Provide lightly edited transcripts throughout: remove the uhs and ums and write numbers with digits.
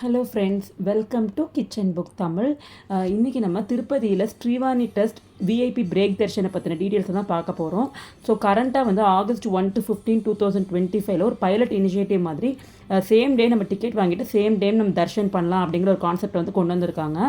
Hello friends, welcome to kitchen book Tamil. இன்றைக்கி நம்ம திருப்பதியில் ஸ்ரீவாணி ட்ரஸ்ட் விஐபி பிரேக் தர்ஷனை பற்றின டீட்டெயில்ஸை தான் பார்க்க போகிறோம். ஸோ கரண்ட்டாக வந்து August 1 to 15, 2025 ஒரு பைலட் இனிஷியேட்டிவ் மாதிரி சேம் டே நம்ம டிக்கெட் வாங்கிட்டு சேம் டே நம்ம தர்ஷன் பண்ணலாம் அப்படிங்கிற ஒரு கான்செப்ட் வந்து கொண்டு வந்திருக்காங்க.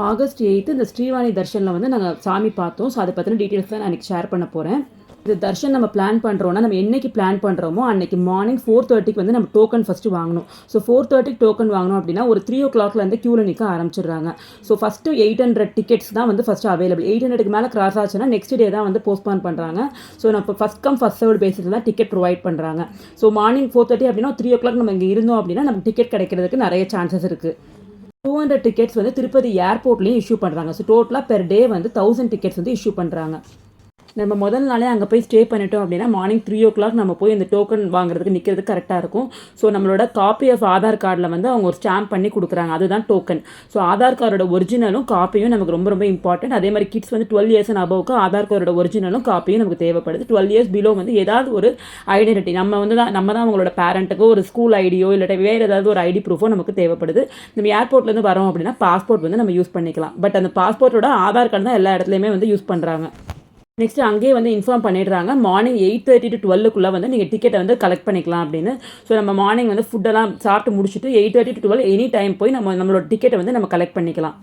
August 8 இந்த ஸ்ரீவாணி தர்ஷனில் வந்து நாங்கள் சாமி பார்த்தோம். ஸோ அதை பற்றின டீட்டெயில்ஸ் தான் நான் இன்றைக்கி ஷேர் பண்ண போகிறேன். இது தர்ஷன் நம்ம பிளான் பண்ணுறோன்னா நம்ம என்னைக்கு பிளான் பண்ணுறோமோ அன்றைக்கி மார்னிங் 4:30 வந்து நம்ம டோக்கன் ஃபஸ்ட்டு வாங்கணும். ஸோ 4:30 டோக்கன் வாங்கணும் அப்படின்னா ஒரு 3 o'clockலேருந்து க்யூவில் நிற்க ஆரம்பிச்சிடுறாங்க. ஸோ ஃபஸ்ட்டு 800 டிக்கெட்ஸ் தான் வந்து ஃபஸ்ட்டு அவைலபிள். 800க்கு மேலே கிராஸ் ஆச்சுன்னா நெக்ஸ்ட் டே தான் வந்து போஸ்ட்பான் பண்ணுறாங்க. ஸோ நம்ம ஃபஸ்ட் கம் ஃபஸ்ட் சர்வ் பேஸில் தான் டிக்கெட் ப்ரொவைட் பண்ணுறாங்க. ஸோ மார்னிங் 4:30 அப்படின்னா 3 o'clock நம்ம இங்கே இருந்தோம் அப்படின்னா நமக்கு டிக்கெட் கிடைக்கிறதுக்கு நிறைய சான்சஸ் இருக்குது. 200 டிக்கெட்ஸ் வந்து திருப்பதி ஏர்போர்ட்லேயும் இஷ்யூ பண்ணுறாங்க. ஸோ டோட்டலாக பெர் டே வந்து 1000 டிக்கெட்ஸ் வந்து இஷ்யூ பண்ணுறாங்க. நம்ம முதல் நாளே அங்கே போய் ஸ்டே பண்ணிட்டோம் அப்படின்னா மார்னிங் 3 o'clock நம்ம போய் இந்த டோக்கன் வாங்குறதுக்கு நிற்கிறதுக்கு கரெக்டாக இருக்கும். ஸோ நம்மளோட காப்பி ஆஃப் ஆதார் கார்டில் வந்து அவங்க ஒரு ஸ்டாம்ப் பண்ணி கொடுக்குறாங்க, அதுதான் டோக்கன். ஸோ ஆதார் கார்டோட ஒரிஜினலும் காப்பியும் நமக்கு ரொம்ப ரொம்ப இம்பார்ட்டன்ட். அதே மாதிரி கிட்ஸ் வந்து 12 years and above ஆதார் கார்டோட ஒரிஜினலும் காப்பியும் நமக்கு தேவைப்படுது. 12 years பிலோ வந்து ஏதாவது ஒரு ஐடென்டிட்டி நம்ம தான் அவங்களோட பேரண்ட்டுக்கோ ஒரு ஸ்கூல் ஐடியோ இல்லாட்டி வேறு ஏதாவது ஒரு ஐடி ப்ரூஃபோ நமக்கு தேவைப்படுது. நம்ம ஏர்போர்ட்லேருந்து வரோம் அப்படின்னா பாஸ்போர்ட் வந்து நம்ம யூஸ் பண்ணிக்கலாம். பட் அந்த பாஸ்போர்ட்டோட ஆதார் கார்டு தான் எல்லா இடத்துலையுமே வந்து யூஸ் பண்ணுறாங்க. நெக்ஸ்ட் அங்கேயே வந்து இன்ஃபார்ம் பண்ணிடுறாங்க மார்னிங் 8:30 to 12 வந்து நீங்கள் டிக்கெட்டை வந்து கலெக்ட் பண்ணிக்கலாம் அப்படின்னு. ஸோ நம்ம மார்னிங் வந்து ஃபுட்டெல்லாம் சாப்பிட்டு முடிச்சுட்டு 8:30 to 12 எனி டைம் போய் நம்மளோட டிக்கெட்டை வந்து நம்ம கலெக்ட் பண்ணிக்கலாம்.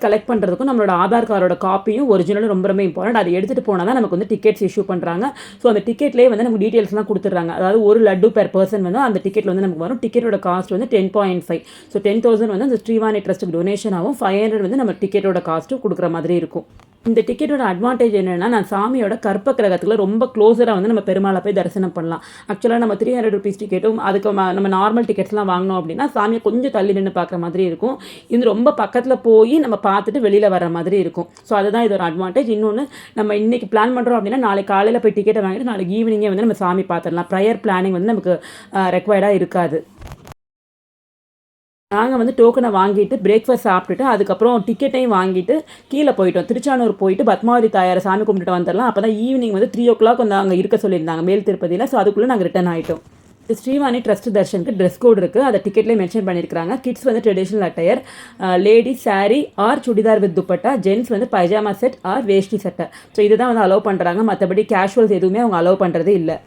கலெக்ட் பண்ணுறதுக்கும் நம்மளோட ஆதார் கார்டோட காப்பியும் ஒரிஜினலும் ரொம்ப ரொம்ப இம்பார்ட்டன்ட். அதை எடுத்துகிட்டு போனால் தான் நமக்கு வந்து டிக்கெட்ஸ் இஷ்யூ பண்ணுறாங்க. ஸோ அந்த டிக்கெட்லேயே வந்து நமக்கு டீட்டெயில்ஸ்லாம் கொடுத்துட்றாங்க. அதாவது ஒரு லட்டு பெர் பர்சன் வந்து அந்த டிக்கெட் வந்து நமக்கு வரும். டிக்கெட்டோட காஸ்ட் வந்து 10.5. ஸோ 10,000 வந்து அந்த ஸ்ரீவாணி ட்ரஸ்ட்டுக்கு டொனேஷன் ஆகும். 500 வந்து நம்ம டிக்கெட்டோட காஸ்ட்டு கொடுக்குற மாதிரி இருக்கும். இந்த டிக்கெட்டோட அட்வான்டேஜ் என்னென்னா நான் சாமியோட கற்ப கிரகத்தில் ரொம்ப க்ளோஸராக வந்து நம்ம பெருமாளை போய் தரிசனம் பண்ணலாம். ஆக்சுவலாக நம்ம 300 rupees டிக்கெட்டும் அதுக்கு நம்ம நார்மல் டிக்கெட்ஸ்லாம் வாங்கினோம் அப்படின்னா சாமியை கொஞ்சம் தள்ளி நின்று பார்க்குற மாதிரி இருக்கும். இது ரொம்ப பக்கத்தில் போய் நம்ம பார்த்துட்டு வெளியில் வர மாதிரி இருக்கும். ஸோ அதுதான் இதோட அட்வான்டேஜ். இன்னொன்று நம்ம இன்றைக்கி பிளான் பண்ணுறோம் அப்படின்னா நாளைக்கு காலையில் போய் டிக்கெட்டை வாங்கிட்டு நாளைக்கு ஈவினிங்கே வந்து நம்ம சாமி பார்த்துடலாம். ப்ரையர் பிளானிங் வந்து நமக்கு ரெக்வயர்டாக இருக்காது. நாங்கள் வந்து டோக்கனை வாங்கிட்டு பிரேக்ஃபாஸ்ட் சாப்பிட்டுட்டு அதுக்கப்புறம் டிக்கெட்டையும் வாங்கிட்டு கீழே போயிட்டோம். திருச்சானூர் போயிட்டு பத்மாவதி தாயாரை சாமி கும்பிட்டுட்டு வந்துடலாம். அப்போ தான் ஈவினிங் வந்து 3 o'clock வந்து அங்கே இருக்க சொல்லியிருந்தாங்க மேல் திருப்பதியில். ஸோ அதுக்குள்ளே நாங்கள் ரிட்டர்ன் ஆகிட்டோம். ஸ்ரீவாணி ட்ரஸ்ட் தர்ஷனுக்கு ட்ரெஸ் கோட் இருக்குது, அதை டிக்கெட்லேயே மென்ஷன் பண்ணியிருக்காங்க. கிட்ஸ் வந்து traditional attire, ladies sari or churidar with dupatta, gents வந்து பைஜாமா செட் ஆர் வேஷ்டி சட்டை. ஸோ இதுதான் வந்து அலோவ் பண்ணுறாங்க. மற்றபடி கேஷுவல்ஸ் எதுவுமே அவங்க அலோவ் பண்ணுறது இல்லை.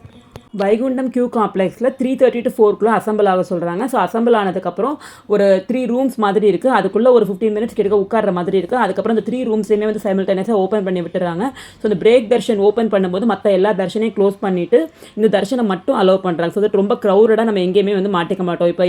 வைகுண்டம் கியூ காம்ப்ளெக்ஸில் 3:30 to 4 அசம்பிள் ஆக சொல்கிறாங்க. ஸோ அசம்பிள் ஆனதுக்கப்புறம் ஒரு 3 rooms மாதிரி இருக்குது. அதுக்குள்ளே ஒரு 15 minutes கிட்ட உட்கார்ற மாதிரி இருக்குது. அதுக்கப்புறம் இந்த 3 roomஸையுமே வந்து சைமல்டேனியஸாக ஓப்பன் பண்ணி விட்டுறாங்க. ஸோ இந்த பிரேக் தர்ஷன் ஓப்பன் பண்ணும்போது மற்ற எல்லா தர்ஷனையும் க்ளோஸ் பண்ணிவிட்டு இந்த தர்ஷனை மட்டும் அலோவ் பண்ணுறாங்க. ஸோ ரொம்ப க்ரௌடடாக நம்ம எங்கேயுமே வந்து மாட்டிக்க மாட்டோம். இப்போ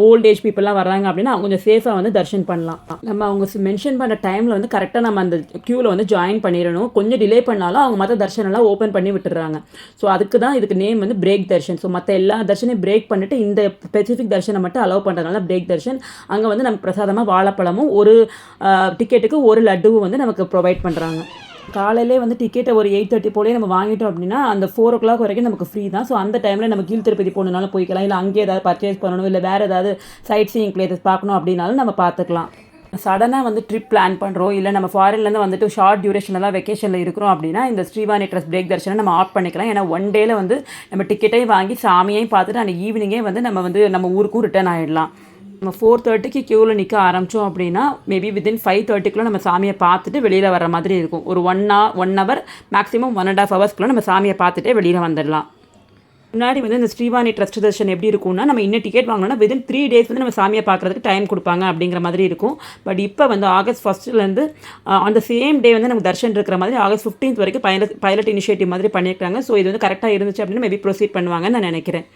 ஓல்ட் ஏஜ் பீப்புளெலாம் வர்றாங்க அப்படின்னா அவங்க கொஞ்சம் சேஃபாக வந்து தர்ஷன் பண்ணலாம். நம்ம அவங்க மென்ஷன் பண்ண டைமில் வந்து கரெக்டாக நம்ம அந்த க்யூவில் வந்து ஜாயின் பண்ணிடணும். கொஞ்சம் டிலே பண்ணாலும் அவங்க மற்ற தர்ஷனெல்லாம் ஓப்பன் பண்ணி விட்டுறாங்க. ஸோ அதுக்கு தான் இதுக்கு நேம் வந்து பிரேக் தர்ஷன். ஸோ மற்ற எல்லா தர்ஷனையும் பிரேக் பண்ணிட்டு இந்த ஸ்பெசிஃபிக் தர்ஷனை மட்டும் அலோவ் பண்ணுறதுனால பிரேக் தர்ஷன். அங்கே வந்து நம்ம பிரசாதமாக வாழைப்பழமும் ஒரு டிக்கெட்டுக்கு ஒரு லட்டுவும் வந்து நமக்கு ப்ரொவைட் பண்ணுறாங்க. காலையிலே வந்து டிக்கெட்டை ஒரு 8:30 போலே நம்ம வாங்கிட்டோம் அப்படின்னா அந்த 4 o'clock வரைக்கும் நமக்கு ஃப்ரீ தான். ஸோ அந்த டைமில் நம்ம கீழ் திருப்பதி போகணுனாலும் போய்க்கலாம், இல்லை அங்கே ஏதாவது பர்ச்சேஸ் பண்ணணும், இல்லை வேறு ஏதாவது சைட் சீயிங் பிளேசஸ் பார்க்கணும் அப்படின்னாலும் நம்ம பார்த்துக்கலாம். சடனாக வந்து ட்ரிப் பிளான் பண்ணுறோம், இல்லை நம்ம ஃபாரின்லேருந்து வந்துட்டு ஷார்ட் டியூரேஷனில் தான் வெக்கேஷனில் இருக்கிறோம் அப்படின்னா இந்த ஸ்ரீவாணி ட்ரஸ்ட் பிரேக் தர்ஷனை நம்ம ஆஃப் பண்ணிக்கலாம். ஏன்னா ஒன் டேயில் வந்து நம்ம டிக்கெட்டையும் வாங்கி சாமியையும் பார்த்துட்டு அந்த ஈவினிங்கே வந்து நம்ம ஊருக்கும் ரிட்டர்ன் ஆகிடலாம். நம்ம 4:30 க்யூவில் நிற்க ஆரம்பித்தோம் அப்படின்னா மேபி வித்தின் 5:30 நம்ம சாமியை பார்த்துட்டு வெளியில் வர மாதிரி இருக்கும். ஒரு 1 hour மேக்ஸிமம் 1.5 hours நம்ம சாமியை பார்த்துட்டே வெளியில் வந்துடலாம். முன்னாடி வந்து இந்த ஸ்ரீவாணி ட்ரஸ்ட் தர்ஷன் எப்படி இருக்கும்னா நம்ம இன்னும் டிக்கெட் வாங்கினோம்னா வித்தின் 3 days வந்து நம்ம சாமியை பார்க்குறதுக்கு டைம் கொடுப்பாங்க அப்படிங்கிற மாதிரி இருக்கும். பட் இப்போ வந்து August 1 அந்த சேம் டே வந்து நமக்கு தர்ஷன் இருக்கிற மாதிரி August 15 வரைக்கும் பைலட் இனிஷியேட்டிவ் மாதிரி பண்ணியிருக்காங்க. ஸோ இது வந்து கரெக்டாக இருந்துச்சு அப்படின்னு மேபி ப்ரொசீட் பண்ணுவாங்கன்னு நான் நினைக்கிறேன்.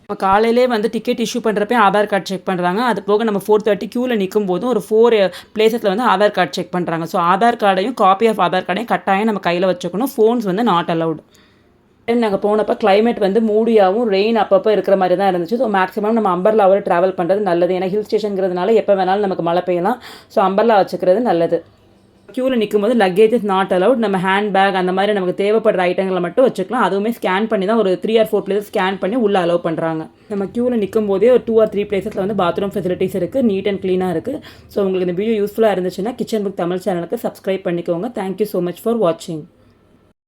நம்ம காலையிலே வந்து டிக்கெட் இஷ்யூ பண்ணுறப்ப ஆதார் கார்டு செக் பண்ணுறாங்க. அது போக நம்ம 4:30 க்யூவில் நிற்கும் போதும் ஒரு 4 places வந்து ஆதார் கார்டு செக் பண்ணுறாங்க. ஸோ ஆதார் கார்டையும் காப்பி ஆஃப் ஆதார் கார்டையும் கட்டாயம் நம்ம கையில் வச்சுக்கணும். ஃபோன்ஸ் வந்து நாட் அலவுட். நாங்கள் போனப்போ கிளைமேட் வந்து மூடியாகவும் ரெயின் அப்பப்போ இருக்கிற மாதிரி தான் இருந்துச்சு. ஸோ மேக்ஸிமம் நம்ம அம்பர்லாவோட ட்ராவல் பண்ணுறது நல்லது. ஏன்னா ஹில் ஸ்டேஷனுங்கிறதுனால எப்போ வேணாலும் நமக்கு மழை பெய்யலாம். ஸோ அம்பர்லா வச்சுக்கிறது நல்லது. க்யூவில் நிற்கும் போது லக்கேஜ் இஸ் நாட் அலவுட். நம்ம ஹேண்ட் பேக் அந்த மாதிரி நமக்கு தேவைப்படுற ஐட்டங்களை மட்டும் வச்சுக்கலாம். அதுவுமே ஸ்கேன் பண்ணி தான் ஒரு 3 or 4 places ஸ்கேன் பண்ணி உள்ளே அலோவ் பண்ணுறாங்க. நம்ம க்யூவில் நிற்கும் போதே ஒரு 2 or 3 places வந்து பாத்ரூம் ஃபெசிலிட்டிஸ் இருக்குது, நீட் அண்ட் க்ளீனாக இருக்குது. ஸோ உங்களுக்கு இந்த வீடியோ யூஸ்ஃபுல்லாக இருந்துச்சுன்னா கிச்சன் புக் தமிழ் சேனலுக்கு சப்ஸ்கிரைப் பண்ணிக்கோங்க. தேங்க்யூ ஸோ மச் ஃபார் வாட்சிங்.